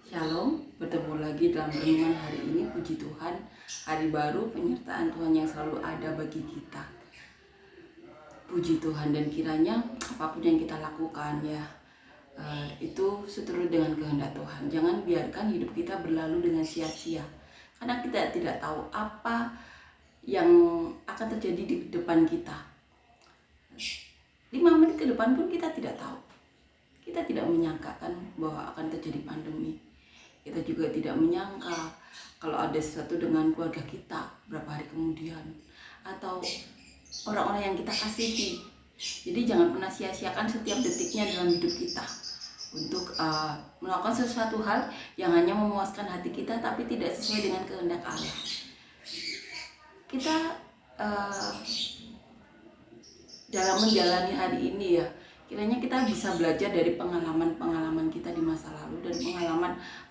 Shalom, bertemu lagi dalam renungan hari ini. Puji Tuhan, hari baru, penyertaan Tuhan yang selalu ada bagi kita. Puji Tuhan, dan kiranya apapun yang kita lakukan itu seturut dengan kehendak Tuhan. Jangan biarkan hidup kita berlalu dengan sia-sia, karena kita tidak tahu apa yang akan terjadi di depan kita. 5 menit ke depan pun kita tidak tahu. Kita tidak menyangkakan bahwa akan terjadi pandemi. Kita juga tidak menyangka kalau ada sesuatu dengan keluarga kita berapa hari kemudian, atau orang-orang yang kita kasihi. Jadi jangan pernah sia-siakan setiap detiknya dalam hidup kita untuk melakukan sesuatu hal yang hanya memuaskan hati kita tapi tidak sesuai dengan kehendak Allah. Kita dalam menjalani hari ini kiranya kita bisa belajar dari pengalaman-pengalaman kita di masa lalu dan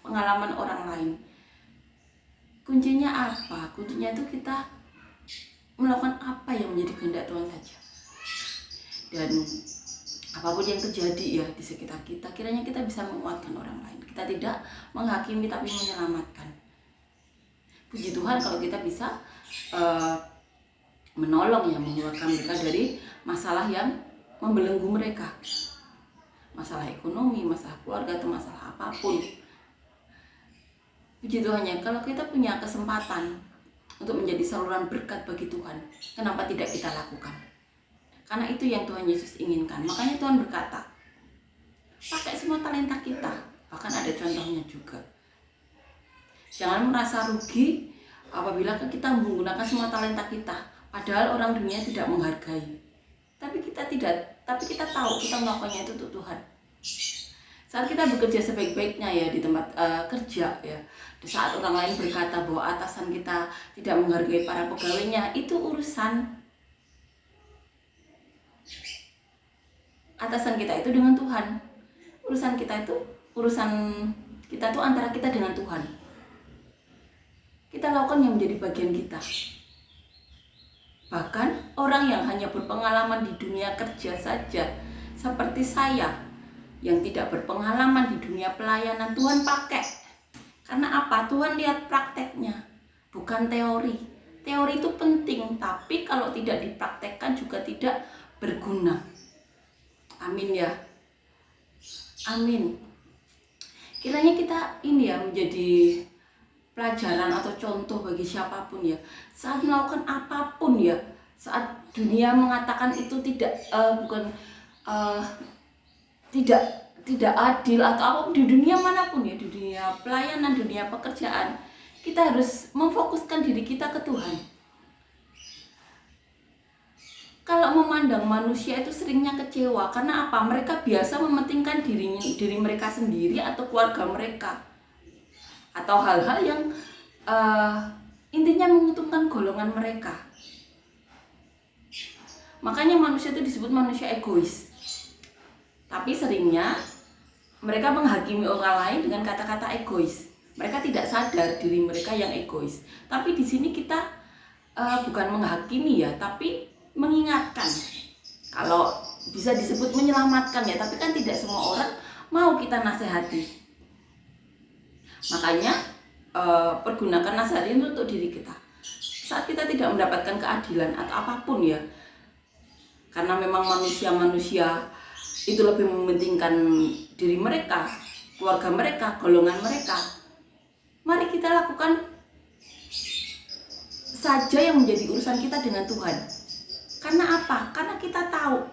pengalaman orang lain. Kuncinya apa? Kuncinya itu kita melakukan apa yang menjadi kehendak Tuhan saja. Dan apapun yang terjadi di sekitar kita, kiranya kita bisa menguatkan orang lain. Kita tidak menghakimi tapi menyelamatkan. Puji Tuhan kalau kita bisa menolong mengeluarkan mereka dari masalah yang membelenggu mereka, masalah ekonomi, masalah keluarga, atau masalah apapun. Puji Tuhan kalau kita punya kesempatan untuk menjadi saluran berkat bagi Tuhan, kenapa tidak kita lakukan? Karena itu yang Tuhan Yesus inginkan. Makanya Tuhan berkata, pakai semua talenta kita. Bahkan ada contohnya juga. Jangan merasa rugi apabila kita menggunakan semua talenta kita, padahal orang dunia tidak menghargai. Tapi kita tahu kita melakukannya itu untuk Tuhan. Saat kita bekerja sebaik-baiknya di tempat kerja di saat orang lain berkata bahwa atasan kita tidak menghargai para pegawainya, itu urusan atasan kita itu dengan Tuhan. Urusan kita itu antara kita dengan Tuhan. Kita lakukan yang menjadi bagian kita. Bahkan orang yang hanya berpengalaman di dunia kerja saja, seperti saya yang tidak berpengalaman di dunia pelayanan, Tuhan pakai. Karena apa? Tuhan lihat prakteknya, bukan teori. Teori itu penting, tapi kalau tidak dipraktekkan juga tidak berguna. Amin ya. Amin. Kiranya kita menjadi pelajaran atau contoh bagi siapapun saat melakukan apapun saat dunia mengatakan itu tidak adil atau apapun di dunia manapun di dunia pelayanan, dunia pekerjaan, kita harus memfokuskan diri kita ke Tuhan. Kalau memandang manusia itu seringnya kecewa, karena apa? Mereka biasa mementingkan diri mereka sendiri atau keluarga mereka, atau hal-hal yang intinya menguntungkan golongan mereka. Makanya manusia itu disebut manusia egois. Tapi seringnya mereka menghakimi orang lain dengan kata-kata egois. Mereka tidak sadar diri mereka yang egois. Tapi di sini kita bukan menghakimi tapi mengingatkan. Kalau bisa disebut menyelamatkan tapi kan tidak semua orang mau kita nasihati. Makanya pergunakan nasihat ini untuk diri kita. Saat kita tidak mendapatkan keadilan atau apapun karena memang manusia itu lebih mementingkan diri mereka, keluarga mereka, golongan mereka, mari kita lakukan saja yang menjadi urusan kita dengan Tuhan. Karena apa? Karena kita tahu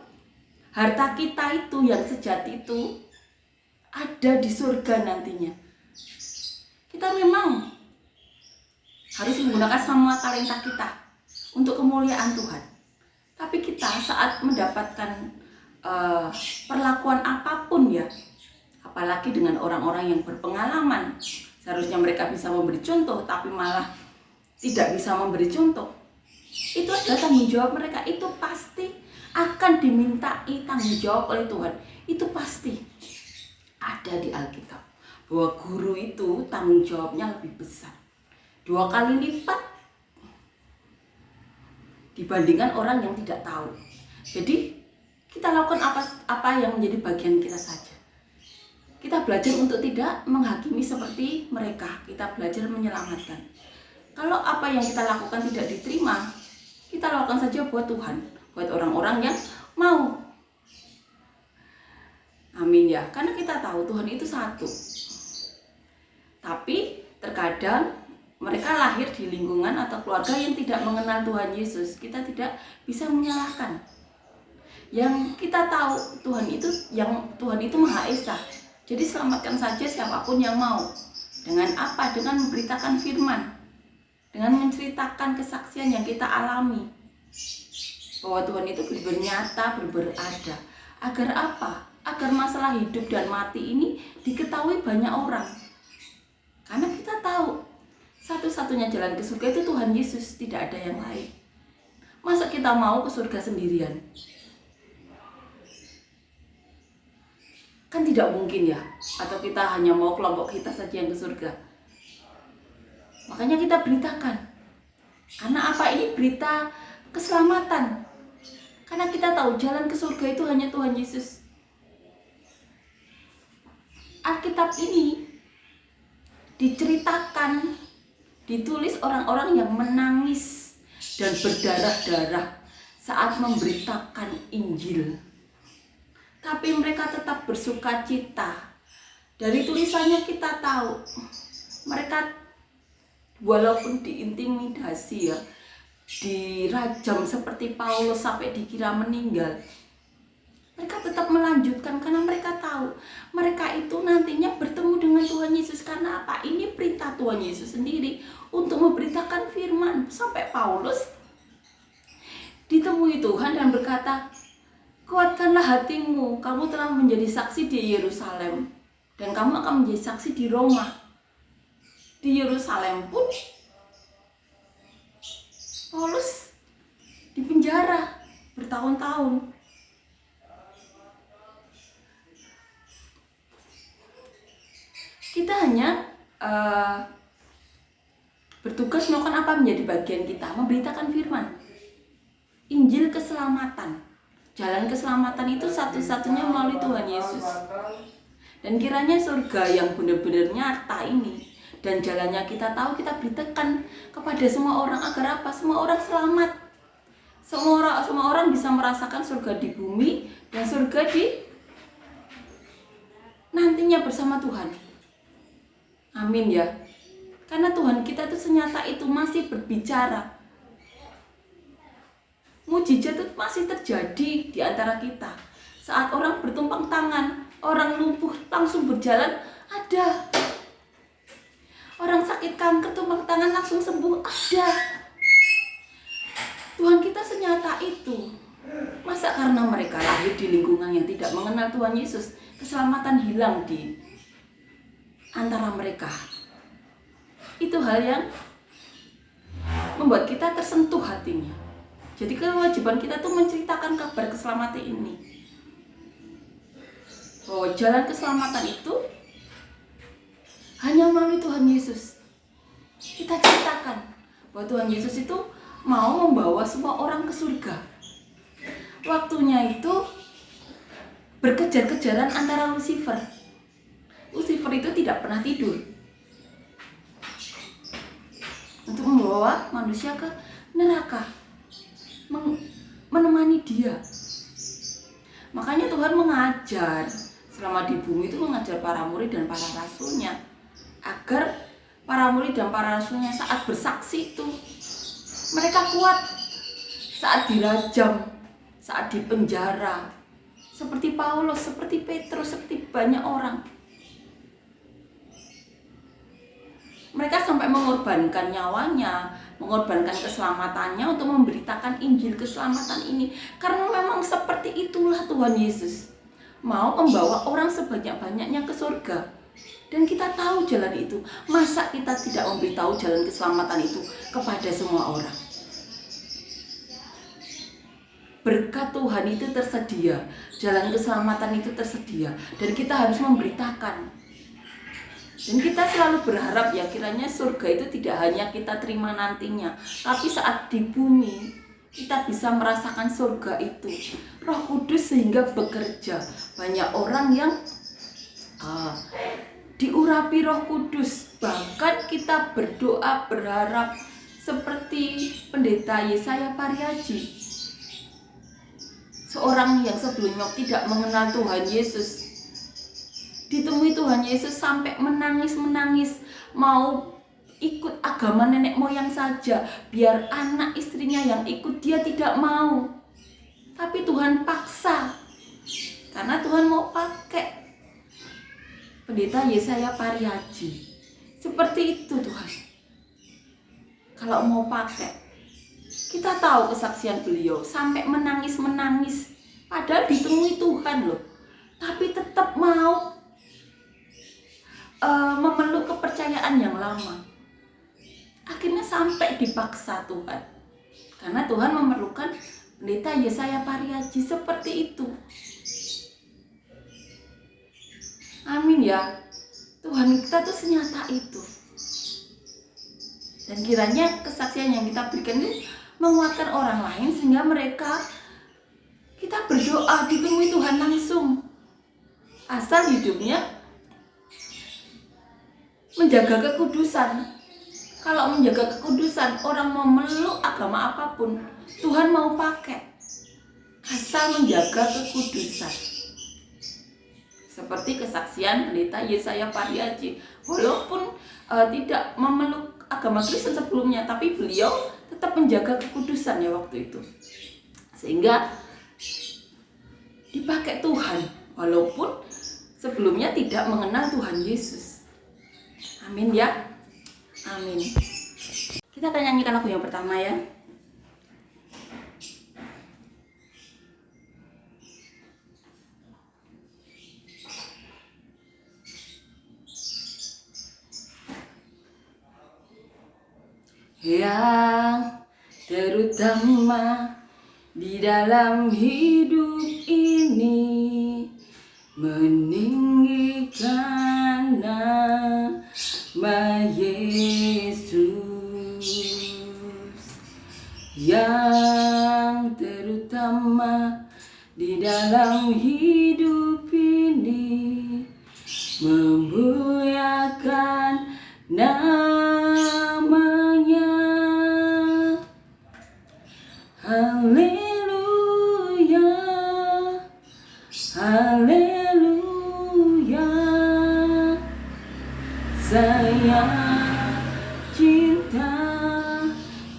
harta kita itu yang sejati itu ada di surga nantinya. Kita memang harus menggunakan semua talenta kita untuk kemuliaan Tuhan. Tapi kita saat mendapatkan perlakuan apapun apalagi dengan orang-orang yang berpengalaman, seharusnya mereka bisa memberi contoh tapi malah tidak bisa memberi contoh. Itu adalah tanggung jawab mereka. Itu pasti akan dimintai tanggung jawab oleh Tuhan. Itu pasti ada di Alkitab, bahwa guru itu tanggung jawabnya lebih besar, 2 kali lipat dibandingkan orang yang tidak tahu. Jadi kita lakukan apa yang menjadi bagian kita saja. Kita belajar untuk tidak menghakimi seperti mereka. Kita belajar menyelamatkan. Kalau apa yang kita lakukan tidak diterima, kita lakukan saja buat Tuhan, buat orang-orang yang mau. Amin ya. Karena kita tahu Tuhan itu satu. Tapi terkadang mereka lahir di lingkungan atau keluarga yang tidak mengenal Tuhan Yesus. Kita tidak bisa menyalahkan. Yang kita tahu Tuhan itu Maha Esa. Jadi selamatkan saja siapapun yang mau. Dengan apa? Dengan memberitakan firman. Dengan menceritakan kesaksian yang kita alami. Bahwa Tuhan itu bernyata, berada. Agar apa? Agar masalah hidup dan mati ini diketahui banyak orang. Karena kita tahu satu-satunya jalan ke surga itu Tuhan Yesus, tidak ada yang lain. Masa kita mau ke surga sendirian? Kan tidak mungkin ya. Atau kita hanya mau kelompok kita saja yang ke surga. Makanya kita beritakan. Karena apa? Ini berita keselamatan. Karena kita tahu jalan ke surga itu hanya Tuhan Yesus. Alkitab ini diceritakan, ditulis orang-orang yang menangis dan berdarah-darah saat memberitakan Injil. Tapi mereka tetap bersuka cita. Dari tulisannya kita tahu mereka walaupun diintimidasi ya, dirajam seperti Paulus sampai dikira meninggal, mereka tetap melanjutkan karena mereka tahu mereka itu nantinya bertemu dengan Tuhan Yesus. Karena apa? Ini perintah Tuhan Yesus sendiri untuk memberitakan firman. Sampai Paulus ditemui Tuhan dan berkata, kuatkanlah hatimu, kamu telah menjadi saksi di Yerusalem dan kamu akan menjadi saksi di Roma. Di Yerusalem pun Paulus dipenjara bertahun-tahun. Kita hanya bertugas melakukan apa menjadi bagian kita, memberitakan firman, Injil keselamatan. Jalan keselamatan itu satu-satunya melalui Tuhan Yesus. Dan kiranya surga yang benar-benar nyata ini dan jalannya kita tahu, kita beritakan kepada semua orang agar apa? Semua orang selamat. Semua orang bisa merasakan surga di bumi dan surga di nantinya bersama Tuhan. Amin ya. Karena Tuhan kita itu senyata itu masih berbicara. Mujizat itu masih terjadi di antara kita. Saat orang bertumpang tangan, orang lumpuh langsung berjalan, ada. Orang sakit kanker tumpang tangan langsung sembuh, ada. Tuhan kita senyata itu. Masa karena mereka lahir di lingkungan yang tidak mengenal Tuhan Yesus, keselamatan hilang di antara mereka. Itu hal yang membuat kita tersentuh hatinya. Jadi kewajiban kita tuh menceritakan kabar keselamatan ini. Bahwa jalan keselamatan itu hanya melalui Tuhan Yesus. Kita ceritakan bahwa Tuhan Yesus itu mau membawa semua orang ke surga. Waktunya itu berkejar-kejaran antara Lucifer. Lucifer itu tidak pernah tidur untuk membawa manusia ke neraka, menemani dia. Makanya Tuhan mengajar selama di bumi itu, mengajar para murid dan para rasulnya agar para murid dan para rasulnya saat bersaksi itu mereka kuat saat dirajam, saat dipenjara, seperti Paulus, seperti Petrus, seperti banyak orang. Mereka sampai mengorbankan nyawanya, mengorbankan keselamatannya untuk memberitakan Injil keselamatan ini. Karena memang seperti itulah Tuhan Yesus, mau membawa orang sebanyak-banyaknya ke surga. Dan kita tahu jalan itu. Masa kita tidak memberitahu jalan keselamatan itu kepada semua orang? Berkat Tuhan itu tersedia, jalan keselamatan itu tersedia, dan kita harus memberitakan. Dan kita selalu berharap ya kiranya surga itu tidak hanya kita terima nantinya, tapi saat di bumi kita bisa merasakan surga itu. Roh Kudus sehingga bekerja. Banyak orang yang diurapi Roh Kudus. Bahkan kita berdoa berharap seperti pendeta Yesaya Pariaji, seorang yang sebelumnya tidak mengenal Tuhan Yesus, ditemui Tuhan Yesus sampai menangis, mau ikut agama nenek moyang saja, biar anak istrinya yang ikut, dia tidak mau. Tapi Tuhan paksa, karena Tuhan mau pakai pendeta Yesaya Pariaji. Seperti itu Tuhan. Kalau mau pakai, kita tahu kesaksian beliau sampai menangis, padahal ditemui Tuhan loh, tapi tetap mau memeluk kepercayaan yang lama. Akhirnya sampai dipaksa Tuhan, karena Tuhan memerlukan pendeta Yesaya Pariaji seperti itu. Amin ya. Tuhan kita tuh senyata itu. Dan kiranya kesaksian yang kita berikan ini menguatkan orang lain, sehingga kita berdoa ditemui Tuhan langsung. Asal hidupnya menjaga kekudusan. Kalau menjaga kekudusan, orang mau meluk agama apapun, Tuhan mau pakai. Asal menjaga kekudusan. Seperti kesaksian pendeta Yesaya Pariaji, walaupun tidak memeluk agama Kristen sebelumnya, tapi beliau tetap menjaga kekudusan ya waktu itu, sehingga dipakai Tuhan walaupun sebelumnya tidak mengenal Tuhan Yesus. Amin ya, amin. Kita akan nyanyikan lagu yang pertama ya. Yang terutama di dalam hidup ini, meninggikan nama Yesus. Yang terutama di dalam hidup ini, memuliakan namanya. Haleluya, haleluya. Saya cinta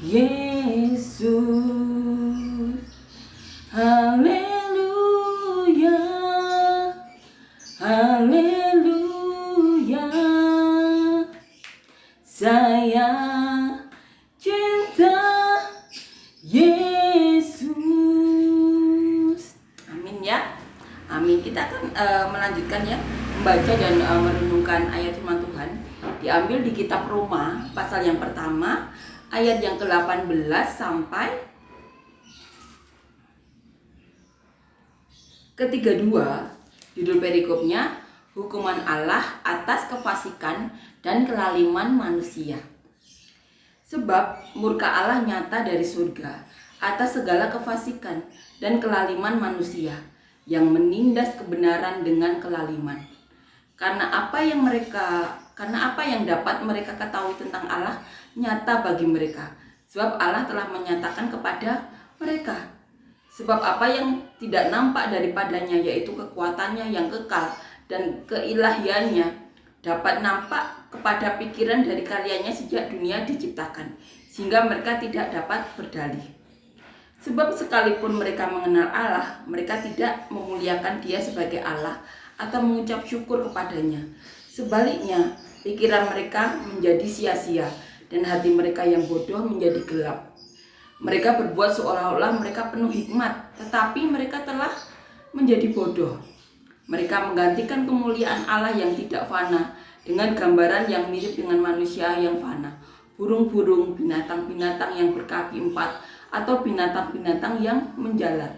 Yesus. Haleluya, haleluya. Saya cinta Yesus. Amin ya. Amin. Kita akan melanjutkan ya, membaca dan merenungkan ayat firman Tuhan. Diambil di kitab Roma pasal yang pertama, ayat yang ke-18 sampai ke-32. Judul perikopnya, hukuman Allah atas kefasikan dan kelaliman manusia. Sebab murka Allah nyata dari surga atas segala kefasikan dan kelaliman manusia yang menindas kebenaran dengan kelaliman. Karena apa yang dapat mereka ketahui tentang Allah nyata bagi mereka, sebab Allah telah menyatakan kepada mereka. Sebab apa yang tidak nampak daripadanya, yaitu kekuatannya yang kekal dan keilahiannya, dapat nampak kepada pikiran dari karyanya sejak dunia diciptakan, sehingga mereka tidak dapat berdalih. Sebab sekalipun mereka mengenal Allah, mereka tidak memuliakan Dia sebagai Allah atau mengucap syukur kepadanya. Sebaliknya, pikiran mereka menjadi sia-sia dan hati mereka yang bodoh menjadi gelap. Mereka berbuat seolah-olah mereka penuh hikmat, tetapi mereka telah menjadi bodoh. Mereka menggantikan kemuliaan Allah yang tidak fana dengan gambaran yang mirip dengan manusia yang fana, burung-burung, binatang-binatang yang berkaki 4, atau binatang-binatang yang menjalar.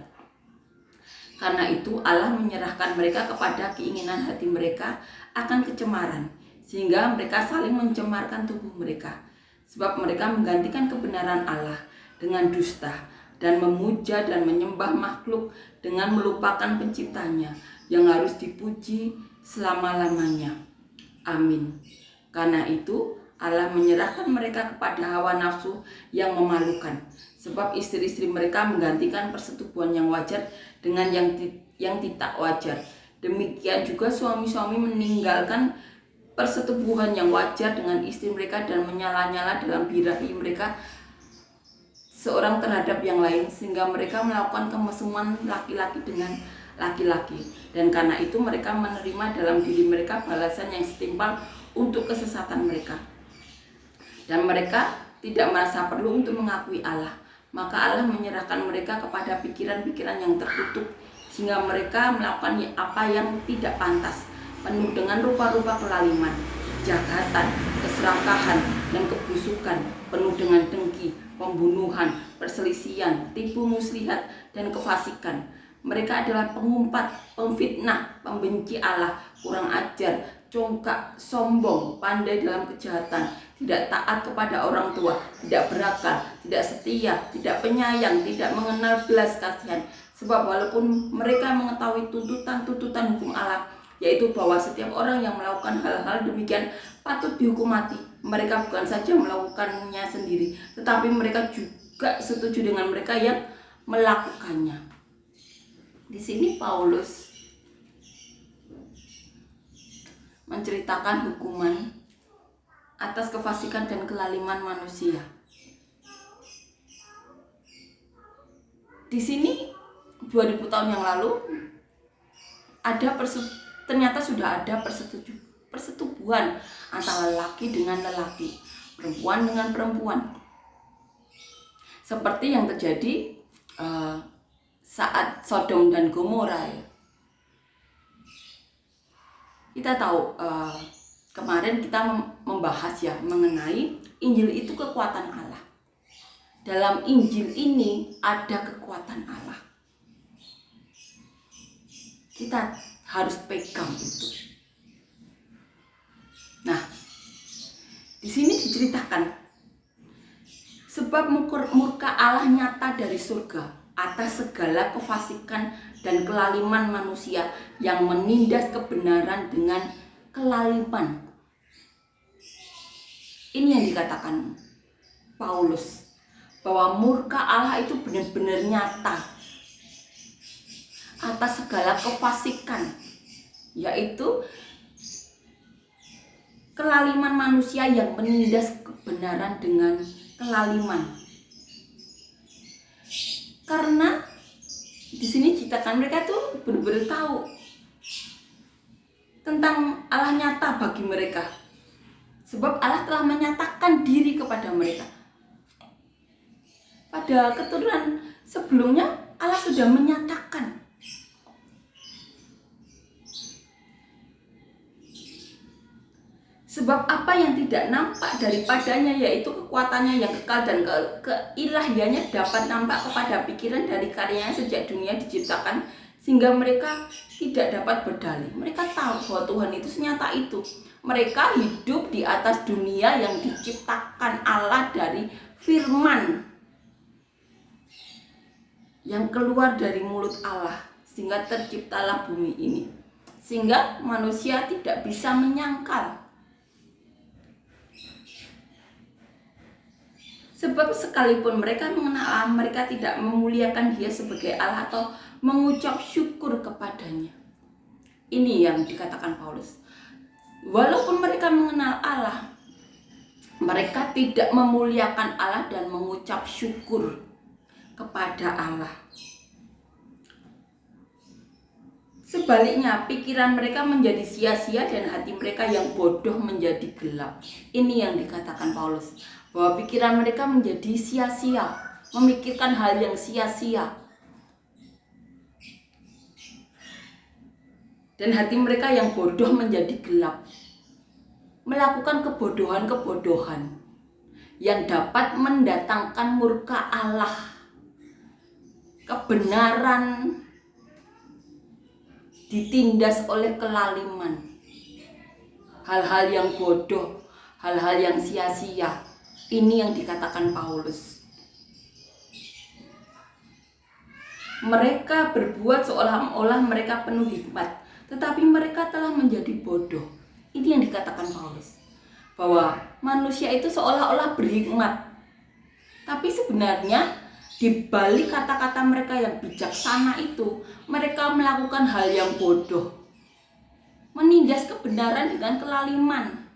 Karena itu Allah menyerahkan mereka kepada keinginan hati mereka akan kecemaran, sehingga mereka saling mencemarkan tubuh mereka. Sebab mereka menggantikan kebenaran Allah dengan dusta, dan memuja dan menyembah makhluk dengan melupakan penciptanya, yang harus dipuji selama-lamanya. Amin. Karena itu Allah menyerahkan mereka kepada hawa nafsu yang memalukan, sebab istri-istri mereka menggantikan persetubuhan yang wajar dengan yang tidak wajar. Demikian juga suami-suami meninggalkan persetubuhan yang wajar dengan istri mereka dan menyala-nyala dalam birahi mereka seorang terhadap yang lain, sehingga mereka melakukan kemesuman laki-laki dengan laki-laki. Dan karena itu mereka menerima dalam diri mereka balasan yang setimpal untuk kesesatan mereka. Dan mereka tidak merasa perlu untuk mengakui Allah. Maka Allah menyerahkan mereka kepada pikiran-pikiran yang tertutup, sehingga mereka melakukan apa yang tidak pantas, penuh dengan rupa-rupa kelaliman, kejahatan, keserakahan, dan kebusukan, penuh dengan dengki, pembunuhan, perselisihan, tipu muslihat, dan kefasikan. Mereka adalah pengumpat, pemfitnah, pembenci Allah, kurang ajar, congkak, sombong, pandai dalam kejahatan, tidak taat kepada orang tua, tidak berakal, tidak setia, tidak penyayang, tidak mengenal belas kasihan. Sebab walaupun mereka mengetahui tuntutan hukum Allah, yaitu bahwa setiap orang yang melakukan hal-hal demikian patut dihukum mati, mereka bukan saja melakukannya sendiri, tetapi mereka juga setuju dengan mereka yang melakukannya. Di sini Paulus menceritakan hukuman atas kefasikan dan kelaliman manusia. Di sini 2000 tahun yang lalu ternyata sudah ada persetubuhan antara lelaki dengan lelaki, perempuan dengan perempuan. Seperti yang terjadi saat Sodom dan Gomora. Kita tahu kemarin kita membahas ya mengenai Injil itu kekuatan Allah. Dalam Injil ini ada kekuatan Allah. Kita harus pegang itu. Nah, di sini diceritakan sebab murka Allah nyata dari surga atas segala kefasikan dan kelaliman manusia yang menindas kebenaran dengan kelaliman. Ini yang dikatakan Paulus, bahwa murka Allah itu benar-benar nyata atas segala kefasikan, yaitu kelaliman manusia yang menindas kebenaran dengan kelaliman. Karena di sini ciptakan mereka tuh benar-benar tahu tentang Allah nyata bagi mereka, sebab Allah telah menyatakan diri kepada mereka. Pada keturunan sebelumnya Allah sudah menyatakan. Sebab apa yang tidak nampak daripadanya, yaitu kekuatannya yang kekal dan keilahiannya dapat nampak kepada pikiran dari karyanya sejak dunia diciptakan, sehingga mereka tidak dapat berdalih. Mereka tahu bahwa Tuhan itu senyata itu. Mereka hidup di atas dunia yang diciptakan Allah dari firman yang keluar dari mulut Allah, sehingga terciptalah bumi ini. Sehingga manusia tidak bisa menyangkal. Sebab sekalipun mereka mengenal Allah, mereka tidak memuliakan Dia sebagai Allah atau mengucap syukur kepadanya. Ini yang dikatakan Paulus. Walaupun mereka mengenal Allah, mereka tidak memuliakan Allah dan mengucap syukur kepada Allah. Sebaliknya, pikiran mereka menjadi sia-sia dan hati mereka yang bodoh menjadi gelap. Ini yang dikatakan Paulus, bahwa pikiran mereka menjadi sia-sia, memikirkan hal yang sia-sia. Dan hati mereka yang bodoh menjadi gelap, melakukan kebodohan-kebodohan yang dapat mendatangkan murka Allah. Kebenaran ditindas oleh kelaliman, hal-hal yang bodoh, hal-hal yang sia-sia. Ini yang dikatakan Paulus. Mereka berbuat seolah-olah mereka penuh hikmat, tetapi mereka telah menjadi bodoh. Ini yang dikatakan Paulus, bahwa manusia itu seolah-olah berhikmat, tapi sebenarnya di balik kata-kata mereka yang bijaksana itu, mereka melakukan hal yang bodoh, menindas kebenaran dengan kelaliman,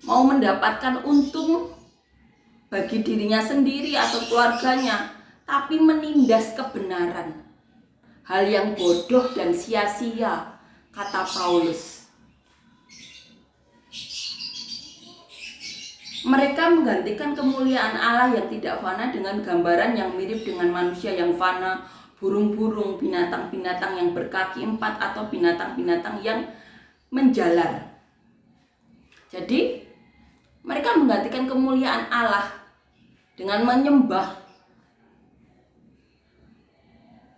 mau mendapatkan untung bagi dirinya sendiri atau keluarganya, tapi menindas kebenaran. Hal yang bodoh dan sia-sia, kata Paulus. Mereka menggantikan kemuliaan Allah yang tidak fana dengan gambaran yang mirip dengan manusia yang fana, burung-burung, binatang-binatang yang berkaki 4, atau binatang-binatang yang menjalar. Jadi mereka menggantikan kemuliaan Allah dengan menyembah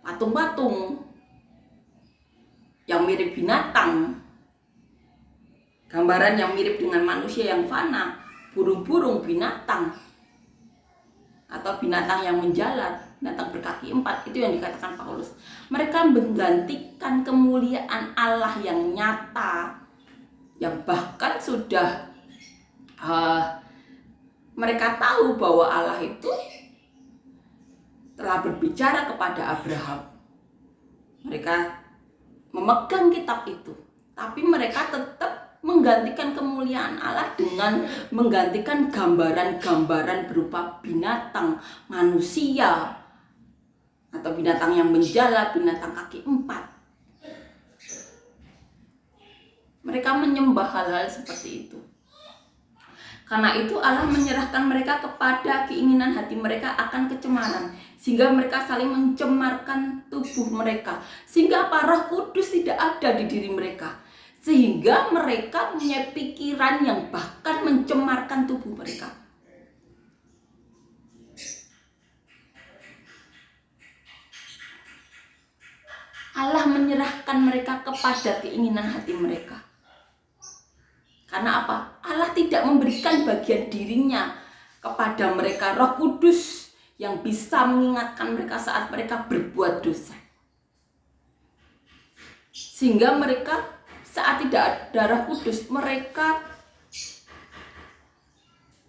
patung-patung yang mirip binatang, gambaran yang mirip dengan manusia yang fana, burung-burung, binatang, atau binatang yang menjalar, binatang berkaki 4. Itu yang dikatakan Paulus. Mereka menggantikan kemuliaan Allah yang nyata, yang bahkan sudah mereka tahu bahwa Allah itu telah berbicara kepada Abraham. Mereka memegang kitab itu, tapi mereka tetap menggantikan kemuliaan Allah dengan menggantikan gambaran-gambaran berupa binatang, manusia, atau binatang yang menjalar, binatang kaki 4. Mereka menyembah hal-hal seperti itu. Karena itu Allah menyerahkan mereka kepada keinginan hati mereka akan kecemaran, sehingga mereka saling mencemarkan tubuh mereka, sehingga Roh Kudus tidak ada di diri mereka, sehingga mereka punya pikiran yang bahkan mencemarkan tubuh mereka. Allah menyerahkan mereka kepada keinginan hati mereka. Karena apa? Allah tidak memberikan bagian dirinya kepada mereka, Roh Kudus yang bisa mengingatkan mereka saat mereka berbuat dosa. Sehingga mereka saat tidak ada Roh Kudus, mereka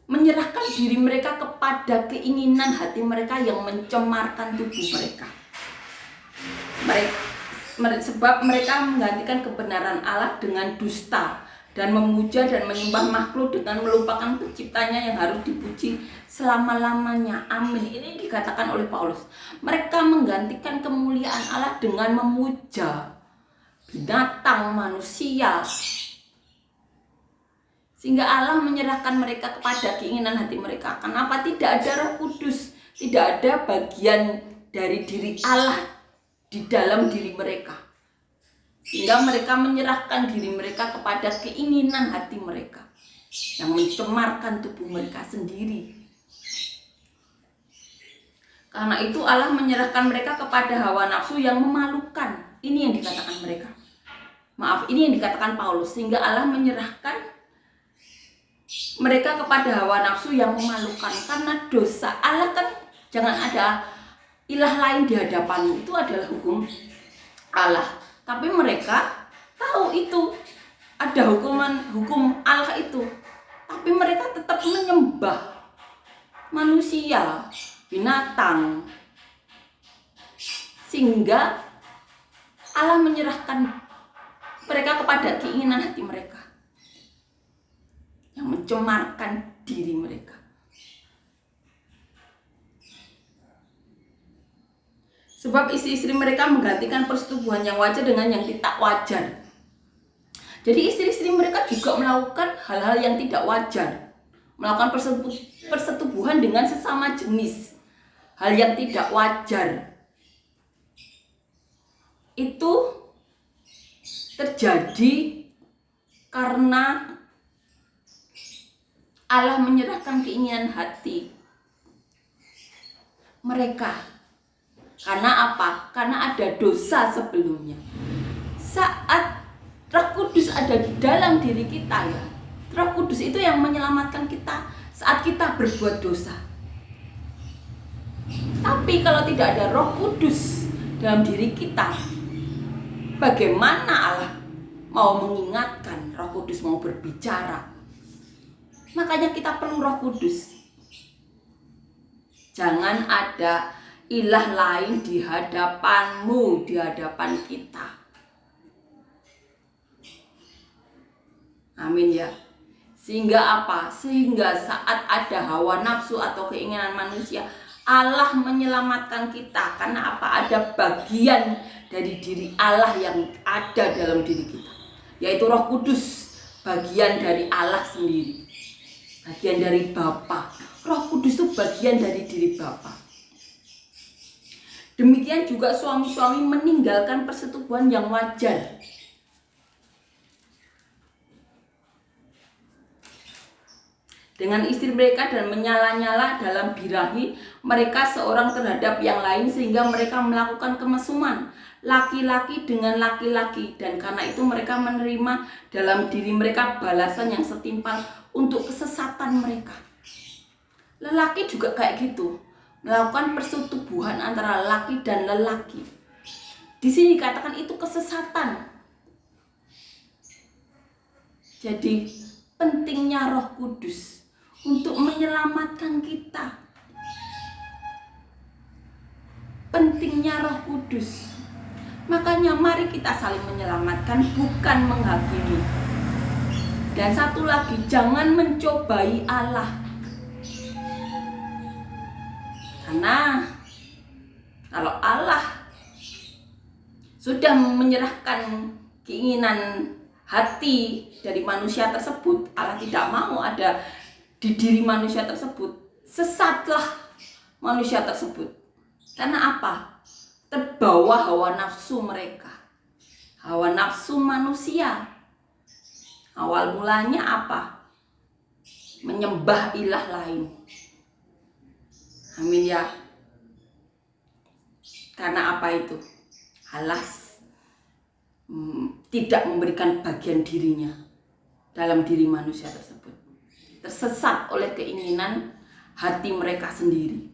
menyerahkan diri mereka kepada keinginan hati mereka yang mencemarkan tubuh mereka. Sebab mereka menggantikan kebenaran Allah dengan dusta, dan memuja dan menyembah makhluk dengan melupakan penciptanya yang harus dipuji selama-lamanya. Amin. Ini dikatakan oleh Paulus. Mereka menggantikan kemuliaan Allah dengan memuja binatang, manusia, sehingga Allah menyerahkan mereka kepada keinginan hati mereka. Kenapa? Tidak ada Roh Kudus, tidak ada bagian dari diri Allah di dalam diri mereka, sehingga mereka menyerahkan diri mereka kepada keinginan hati mereka yang mencemarkan tubuh mereka sendiri. Karena itu Allah menyerahkan mereka kepada hawa nafsu yang memalukan. Ini yang dikatakan mereka. Ini yang dikatakan Paulus, sehingga Allah menyerahkan mereka kepada hawa nafsu yang memalukan. Karena dosa Allah kan, jangan ada ilah lain di hadapan, itu adalah hukum Allah. Tapi mereka tahu itu ada hukum Allah itu, tapi mereka tetap menyembah manusia, binatang, sehingga Allah menyerahkan mereka kepada keinginan hati mereka yang mencemarkan diri mereka. Sebab istri-istri mereka menggantikan persetubuhan yang wajar dengan yang tidak wajar. Jadi istri-istri mereka juga melakukan hal-hal yang tidak wajar, melakukan persetubuhan dengan sesama jenis, hal yang tidak wajar. Itu terjadi karena Allah menyerahkan keinginan hati mereka. Karena apa? Karena ada dosa sebelumnya. Saat Roh Kudus ada di dalam diri kita, ya, Roh Kudus itu yang menyelamatkan kita saat kita berbuat dosa. Tapi kalau tidak ada Roh Kudus dalam diri kita, bagaimana Allah mau mengingatkan, Roh Kudus mau berbicara? Makanya kita perlu Roh Kudus. Jangan ada ilah lain di hadapanmu, di hadapan kita. Amin ya. Sehingga apa? Sehingga saat ada hawa nafsu atau keinginan manusia, Allah menyelamatkan kita. Karena apa? Ada bagian dari diri Allah yang ada dalam diri kita, yaitu Roh Kudus, bagian dari Allah sendiri, bagian dari Bapa. Roh Kudus itu bagian dari diri Bapa. Demikian juga suami-suami meninggalkan persetubuhan yang wajar. Dengan istri mereka dan menyala-nyala dalam birahi mereka seorang terhadap yang lain, sehingga mereka melakukan kemesuman laki-laki dengan laki-laki, dan karena itu mereka menerima dalam diri mereka balasan yang setimpal untuk kesesatan mereka. Lelaki juga kayak gitu, melakukan persetubuhan antara laki dan lelaki. Di sini dikatakan itu kesesatan. Jadi pentingnya Roh Kudus untuk menyelamatkan kita. Pentingnya Roh Kudus. Makanya mari kita saling menyelamatkan, bukan menghakimi. Dan satu lagi, jangan mencobai Allah. Karena kalau Allah sudah menyerahkan keinginan hati dari manusia tersebut, Allah tidak mau ada di diri manusia tersebut. Sesatlah manusia tersebut. Karena apa? Terbawa hawa nafsu mereka, hawa nafsu manusia. Awal mulanya apa? Menyembah ilah lain. Amin ya. Karena apa itu? Allah tidak memberikan bagian dirinya dalam diri manusia tersebut. Tersesat oleh keinginan hati mereka sendiri.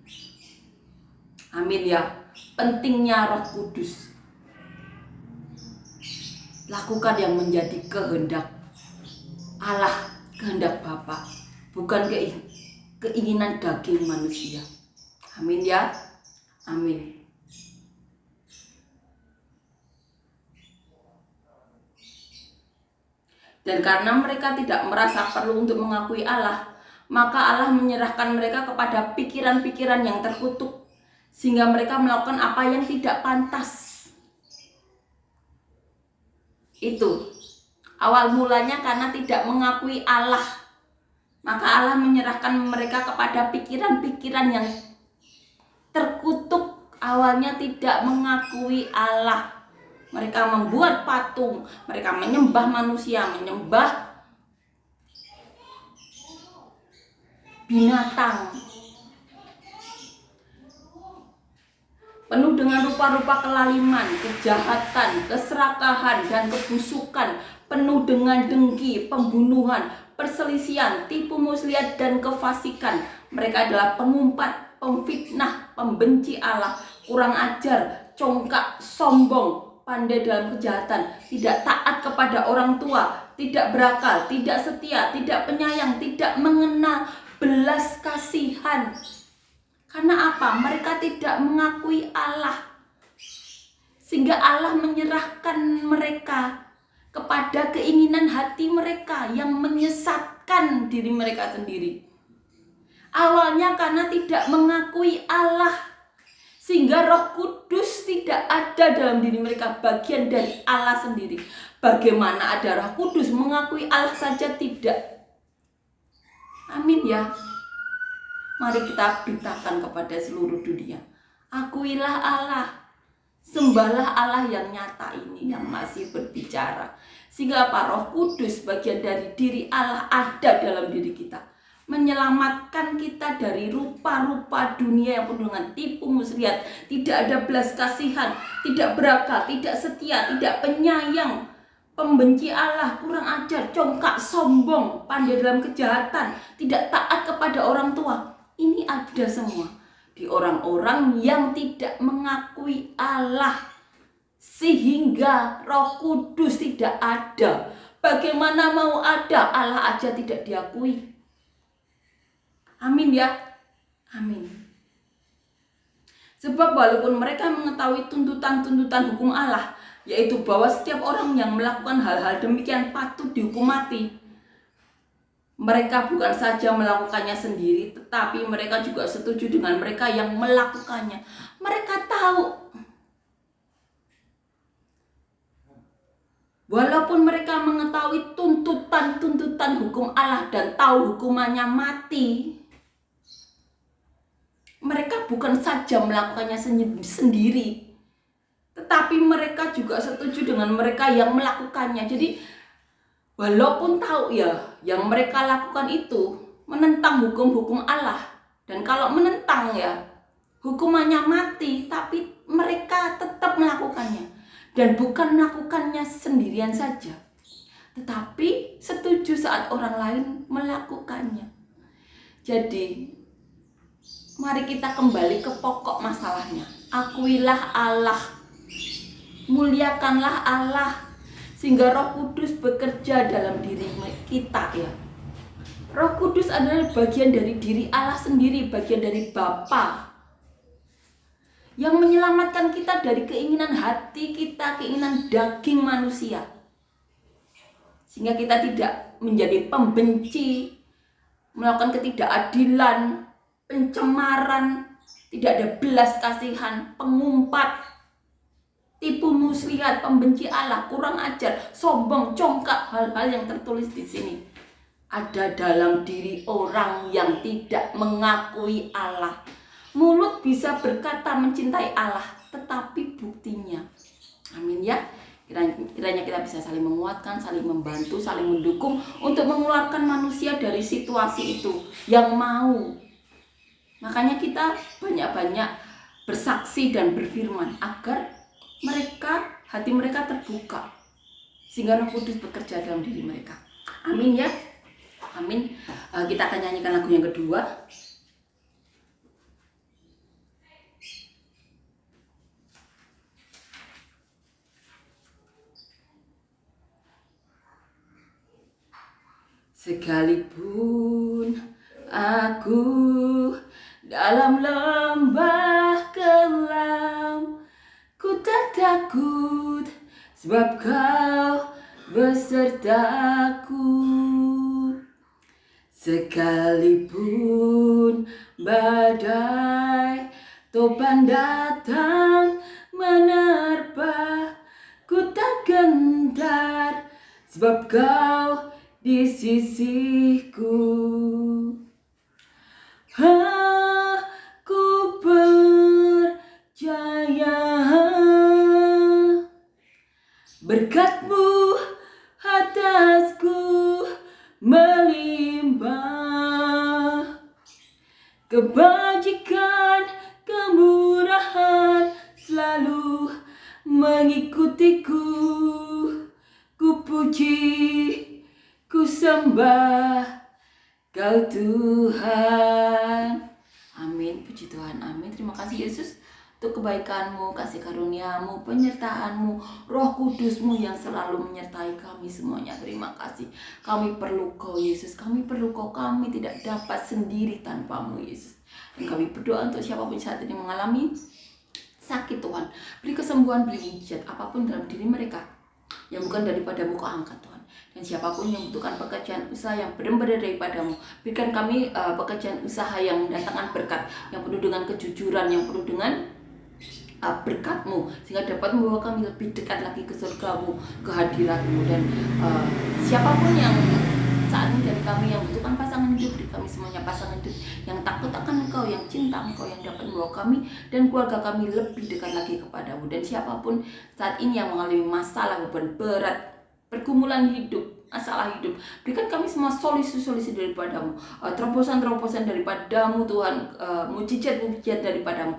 Amin ya. Pentingnya Roh Kudus. Lakukan yang menjadi kehendak Allah, kehendak Bapa, bukan keinginan daging manusia. Amin ya. Amin. Dan karena mereka tidak merasa perlu untuk mengakui Allah, maka Allah menyerahkan mereka kepada pikiran-pikiran yang terkutuk, sehingga mereka melakukan apa yang tidak pantas. Itu awal mulanya karena tidak mengakui Allah, maka Allah menyerahkan mereka kepada pikiran-pikiran yang terkutuk. Awalnya tidak mengakui Allah, mereka membuat patung, mereka menyembah manusia, menyembah binatang, penuh dengan rupa-rupa kelaliman, kejahatan, keserakahan, dan kebusukan, penuh dengan dengki, pembunuhan, perselisihan, tipu muslihat, dan kefasikan. Mereka adalah pengumpat, pemfitnah, pembenci Allah, kurang ajar, congkak, sombong, pandai dalam kejahatan, tidak taat kepada orang tua, tidak berakal, tidak setia, tidak penyayang, tidak mengenal belas kasihan. Karena apa? Mereka tidak mengakui Allah, sehingga Allah menyerahkan mereka kepada keinginan hati mereka yang menyesatkan diri mereka sendiri. Awalnya karena tidak mengakui Allah, sehingga Roh Kudus tidak ada dalam diri mereka, bagian dari Allah sendiri. Bagaimana ada Roh Kudus mengakui Allah saja tidak? Amin ya. Mari kita beritakan kepada seluruh dunia, akuilah Allah, sembahlah Allah yang nyata ini, yang masih berbicara. Sehingga apa? Roh Kudus, bagian dari diri Allah, ada dalam diri kita, menyelamatkan kita dari rupa-rupa dunia yang penuh dengan tipu muslihat, tidak ada belas kasihan, tidak berakal, tidak setia, tidak penyayang, pembenci Allah, kurang ajar, congkak, sombong, pandai dalam kejahatan, tidak taat kepada orang tua. Ini ada semua di orang-orang yang tidak mengakui Allah, sehingga Roh Kudus tidak ada. Bagaimana mau ada, Allah aja tidak diakui. Amin ya, amin. Sebab walaupun mereka mengetahui tuntutan-tuntutan hukum Allah, yaitu bahwa setiap orang yang melakukan hal-hal demikian patut dihukum mati, mereka bukan saja melakukannya sendiri, tetapi mereka juga setuju dengan mereka yang melakukannya. Mereka tahu, walaupun mereka mengetahui tuntutan-tuntutan hukum Allah dan tahu hukumannya mati, mereka bukan saja melakukannya sendiri, tetapi mereka juga setuju dengan mereka yang melakukannya. Jadi walaupun tahu ya, yang mereka lakukan itu menentang hukum-hukum Allah, dan kalau menentang ya hukumannya mati, tapi mereka tetap melakukannya. Dan bukan melakukannya sendirian saja, tetapi setuju saat orang lain melakukannya. Jadi mari kita kembali ke pokok masalahnya. Akuilah Allah, muliakanlah Allah, sehingga Roh Kudus bekerja dalam diri kita ya. Roh Kudus adalah bagian dari diri Allah sendiri, bagian dari Bapa, yang menyelamatkan kita dari keinginan hati kita, keinginan daging manusia, sehingga kita tidak menjadi pembenci, melakukan ketidakadilan, pencemaran, tidak ada belas kasihan, pengumpat, tipu muslihat, pembenci Allah, kurang ajar, sombong, congkak. Hal-hal yang tertulis di sini ada dalam diri orang yang tidak mengakui Allah. Mulut bisa berkata mencintai Allah, tetapi buktinya, amin ya, kiranya kita bisa saling menguatkan, saling membantu, saling mendukung untuk mengeluarkan manusia dari situasi itu yang mau. Makanya kita banyak-banyak bersaksi dan berfirman agar hati mereka terbuka, sehingga Roh Kudus bekerja dalam diri mereka. Amin ya, amin. Kita akan nyanyikan lagu yang kedua. Sekalipun aku dalam lembah kelam, ku tak takut, sebab Kau besertaku. Sekalipun badai topan datang menerpa, ku tak gentar, sebab Kau di sisiku. Aku percaya berkat-Mu atasku melimpah, kebajikan, kemurahan selalu mengikutiku. Ku puji, ku sembah Kau Tuhan. Amin, puji Tuhan, amin. Terima kasih Yesus untuk kebaikan-Mu, kasih karunia-Mu, penyertaan-Mu, Roh Kudus-Mu yang selalu menyertai kami semuanya. Terima kasih. Kami perlu Kau Yesus, kami perlu Kau, kami tidak dapat sendiri tanpa-Mu Yesus. Dan kami berdoa untuk siapapun saat ini mengalami sakit, Tuhan, beri kesembuhan, beri mujizat apapun dalam diri mereka yang bukan daripada-Mu, Kau angkat Tuhan. Dan siapapun yang membutuhkan pekerjaan usaha yang benar-benar daripada-Mu, berikan kami pekerjaan usaha yang mendatangkan berkat, yang penuh dengan kejujuran, yang penuh dengan berkat-Mu, sehingga dapat membawa kami lebih dekat lagi ke surga-Mu, ke hadirat-Mu. Dan siapapun yang saat ini dari kami yang membutuhkan pasangan hidup, beri kami semuanya pasangan hidup yang takut akan Engkau, yang cinta Engkau, yang dapat membawa kami dan keluarga kami lebih dekat lagi kepada-Mu. Dan siapapun saat ini yang mengalami masalah, beban berat, pergumulan hidup, masalah hidup, berikan kami semua solusi-solusi daripada-Mu, terobosan-terobosan daripada-Mu Tuhan, mujizat-mujizat daripada-Mu,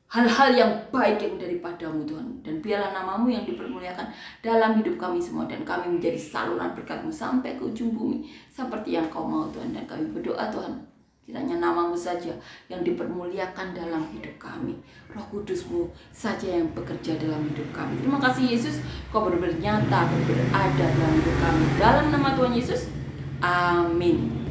hal-hal yang baik yang daripada-Mu Tuhan. Dan biarlah nama-Mu yang dipermuliakan dalam hidup kami semua, dan kami menjadi saluran berkat-Mu sampai ke ujung bumi seperti yang Kau mau Tuhan. Dan kami berdoa Tuhan, Kiranya namamu saja yang dipermuliakan dalam hidup kami. Roh Kudusmu saja yang bekerja dalam hidup kami. Terima kasih Yesus, Kau benar-benar nyata, berada dalam hidup kami. Dalam nama Tuhan Yesus, amin.